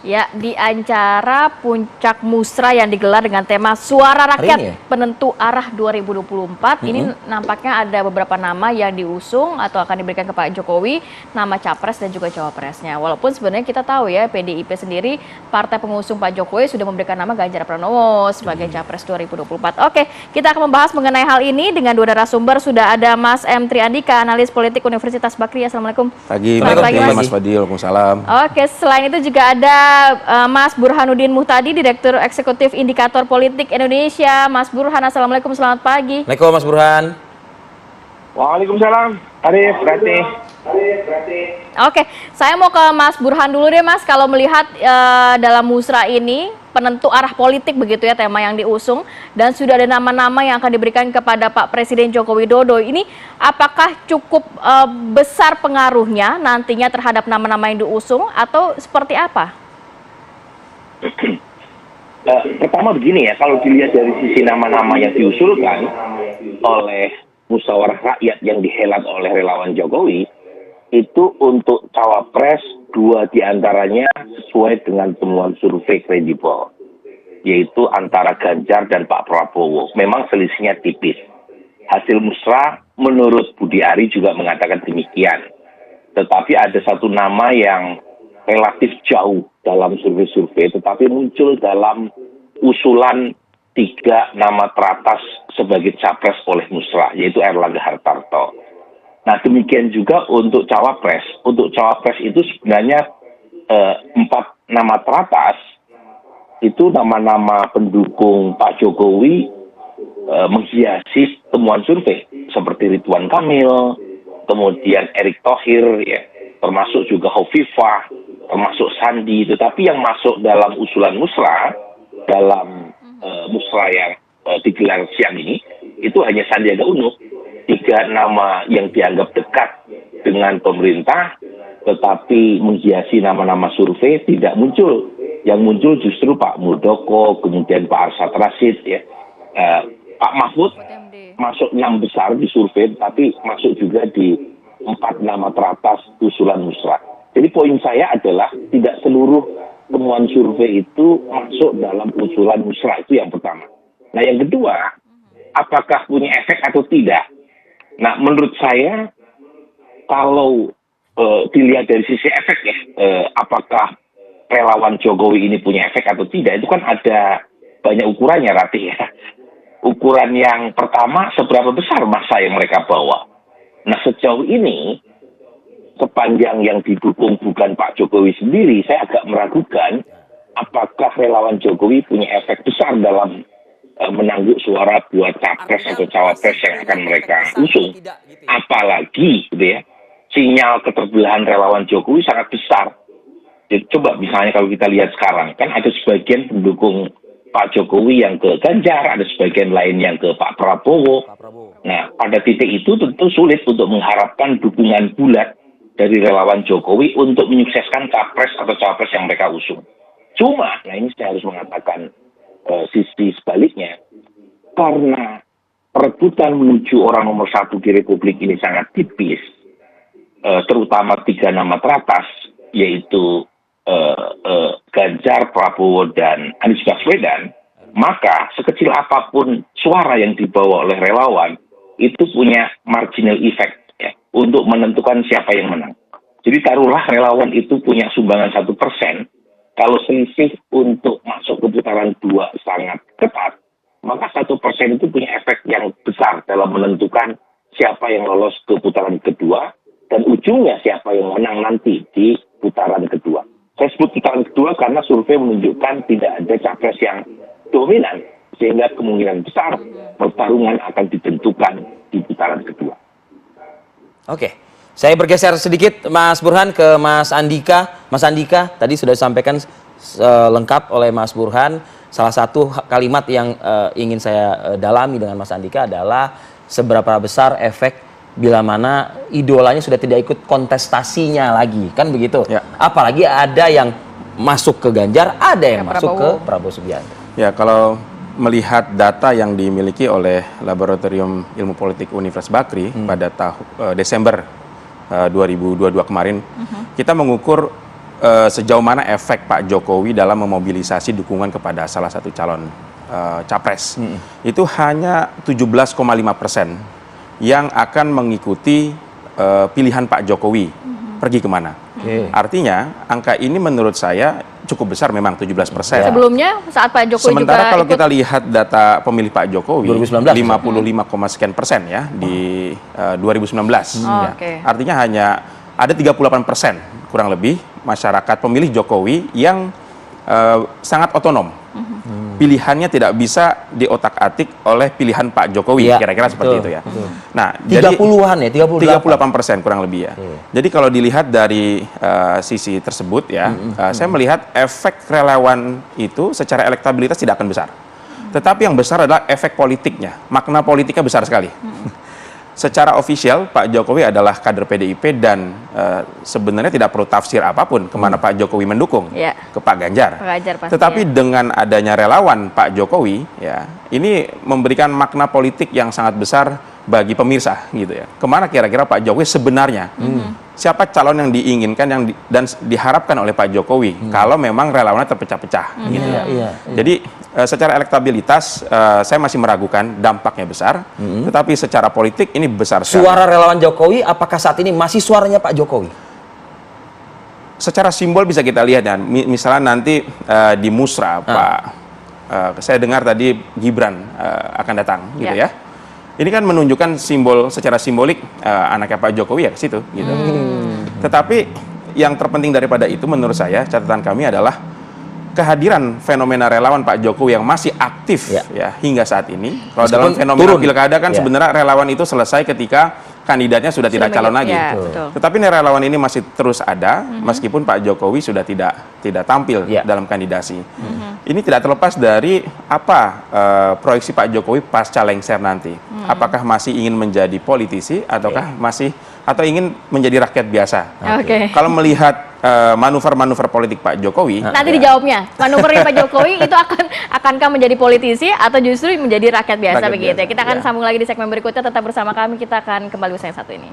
Ya, di acara Puncak Musra yang digelar dengan tema Suara Rakyat Penentu Arah 2024, ini nampaknya ada beberapa nama yang diusung atau akan diberikan ke Pak Jokowi, nama capres dan juga cawapresnya. Walaupun sebenarnya kita tahu ya, PDIP sendiri, partai pengusung Pak Jokowi sudah memberikan nama Ganjar Pranowo sebagai capres 2024. Oke, kita akan membahas mengenai hal ini dengan dua narasumber. Sudah ada Mas M. Triandika, analis politik Universitas Bakri. Assalamualaikum. Selamat pagi, Mas Fadil. Waalaikumsalam. Oke, selain itu juga ada Mas Burhanuddin Muhtadi, Direktur Eksekutif Indikator Politik Indonesia. Mas Burhan, Assalamualaikum, selamat pagi. Waalaikumsalam, Mas Burhan. Waalaikumsalam, Arif, Berarti. Oke, saya mau ke Mas Burhan dulu deh, Mas. Kalau melihat dalam musra ini, penentu arah politik begitu ya tema yang diusung, dan sudah ada nama-nama yang akan diberikan kepada Pak Presiden Joko Widodo. Ini apakah cukup besar pengaruhnya nantinya terhadap nama-nama yang diusung atau seperti apa? Pertama begini ya, kalau dilihat dari sisi nama-nama yang diusulkan oleh musyawarah rakyat yang dihelat oleh relawan Jokowi, itu untuk cawapres 2 diantaranya sesuai dengan temuan survei kredibel, yaitu antara Ganjar dan Pak Prabowo. Memang selisihnya tipis. Hasil musrah menurut Budi Ari juga mengatakan demikian. Tetapi ada satu nama yang relatif jauh dalam survei-survei, tetapi muncul dalam usulan 3 nama teratas sebagai capres oleh musrah, yaitu Erlangga Hartarto. Nah, demikian juga untuk cawapres. Untuk cawapres itu sebenarnya 4 nama teratas, itu nama-nama pendukung Pak Jokowi menghiasi temuan survei, seperti Ridwan Kamil, kemudian Erick Thohir, ya, termasuk juga Hovifah, termasuk Sandi. Tetapi yang masuk dalam usulan musrah, dalam musrah yang digelar siang ini, itu hanya Sandiaga Uno. 3 nama yang dianggap dekat dengan pemerintah, tetapi menghiasi nama-nama survei tidak muncul. Yang muncul justru Pak Muldoko, kemudian Pak Arsyad Rashid, ya. Pak Mahfud masuk 6 besar di survei, tapi masuk juga di 4 nama teratas usulan musrah. Jadi poin saya adalah tidak seluruh temuan survei itu masuk dalam usulan musrah, itu yang pertama. Nah, yang kedua, apakah punya efek atau tidak? Nah, menurut saya, kalau dilihat dari sisi efek ya, apakah relawan Jokowi ini punya efek atau tidak, itu kan ada banyak ukurannya, Ratih ya. Ukuran yang pertama, seberapa besar massa yang mereka bawa. Nah, sejauh ini, sepanjang yang didukung bukan Pak Jokowi sendiri, saya agak meragukan apakah relawan Jokowi punya efek besar dalam menangguk suara buat capres atau cawapres yang akan mereka usung. Apalagi gitu ya, sinyal keterbelahan relawan Jokowi sangat besar. Jadi, coba misalnya kalau kita lihat sekarang, kan ada sebagian pendukung Pak Jokowi yang ke Ganjar, ada sebagian lain yang ke Pak Prabowo. Nah, pada titik itu tentu sulit untuk mengharapkan dukungan bulat dari relawan Jokowi untuk menyukseskan capres atau cawapres yang mereka usung. Cuma, nah ini saya harus mengatakan sisi sebaliknya, karena perebutan menuju orang nomor 1 di Republik ini sangat tipis, terutama 3 nama teratas, yaitu Ganjar, Prabowo, dan Anies Baswedan, maka sekecil apapun suara yang dibawa oleh relawan, itu punya marginal effect ya, untuk menentukan siapa yang menang. Jadi taruhlah relawan itu punya sumbangan 1%, kalau selisih untuk masuk ke putaran 2 sangat ketat, maka 1% itu punya efek yang besar dalam menentukan siapa yang lolos ke putaran kedua, dan ujungnya siapa yang menang nanti di putaran kedua. Saya sebut putaran kedua karena survei menunjukkan tidak ada capres yang dominan, sehingga kemungkinan besar pertarungan akan ditentukan di putaran kedua. Oke. Saya bergeser sedikit, Mas Burhan, ke Mas Andika. Mas Andika, tadi sudah disampaikan lengkap oleh Mas Burhan. Salah satu kalimat yang ingin saya dalami dengan Mas Andika adalah seberapa besar efek bila mana idolanya sudah tidak ikut kontestasinya lagi. Kan begitu? Ya. Apalagi ada yang masuk ke Ganjar, ada yang masuk ke Prabowo Subianto. Ya, kalau melihat data yang dimiliki oleh Laboratorium Ilmu Politik Universitas Bakri pada Desember 2022 kemarin, kita mengukur sejauh mana efek Pak Jokowi dalam memobilisasi dukungan kepada salah satu calon capres. Itu hanya 17,5% yang akan mengikuti pilihan Pak Jokowi pergi kemana. Artinya angka ini menurut saya cukup besar memang 17%. Sebelumnya saat Pak Jokowi Sementara juga kalau ikut, kita lihat data pemilih Pak Jokowi 2019, 55,sekian% ya di 2019 ya. Oke. Artinya hanya ada 38% kurang lebih masyarakat pemilih Jokowi yang sangat otonom. Pilihannya tidak bisa diotak-atik oleh pilihan Pak Jokowi, Iya, kira-kira seperti betul, itu ya. betul. Nah, 30-an ya, 38% kurang lebih ya. Jadi kalau dilihat dari sisi tersebut ya, saya melihat efek relawan itu secara elektabilitas tidak akan besar. Tetapi yang besar adalah efek politiknya, makna politiknya besar sekali. Secara ofisial Pak Jokowi adalah kader PDIP dan sebenarnya tidak perlu tafsir apapun kemana Pak Jokowi mendukung, Ya. ke Pak Ganjar. Pak Ganjar pasti, Tetapi ya. dengan adanya relawan Pak Jokowi, ya ini memberikan makna politik yang sangat besar bagi pemirsa, gitu ya. Kemana kira-kira Pak Jokowi sebenarnya? Siapa calon yang diinginkan dan diharapkan oleh Pak Jokowi kalau memang relawannya terpecah-pecah, gitu ya. Jadi secara elektabilitas saya masih meragukan dampaknya besar, tetapi secara politik ini besar sekali. Suara relawan Jokowi apakah saat ini masih suaranya Pak Jokowi? Secara simbol bisa kita lihat ya, misalnya nanti di Musra saya dengar tadi Gibran akan datang, gitu ya. Ini kan menunjukkan simbol secara simbolik anaknya Pak Jokowi ya ke situ, gitu. Tetapi yang terpenting daripada itu menurut saya catatan kami adalah kehadiran fenomena relawan Pak Jokowi yang masih aktif ya hingga saat ini. Kalau dalam fenomena pilkada kan sebenarnya relawan itu selesai ketika kandidatnya sudah tidak calon lagi. Ya, betul. Tetapi relawan ini masih terus ada meskipun Pak Jokowi sudah tidak tampil dalam kandidasi. Ini tidak terlepas dari apa proyeksi Pak Jokowi pasca lengser nanti. Apakah masih ingin menjadi politisi ataukah atau ingin menjadi rakyat biasa. Oke. Kalau melihat manuver-manuver politik Pak Jokowi, Nanti dijawabnya, manuvernya Pak Jokowi itu akankah menjadi politisi atau justru menjadi rakyat biasa Rakyat begitu ya? biasa, Kita akan ya. sambung lagi di segmen berikutnya, tetap bersama kami, kita akan kembali usai yang satu ini.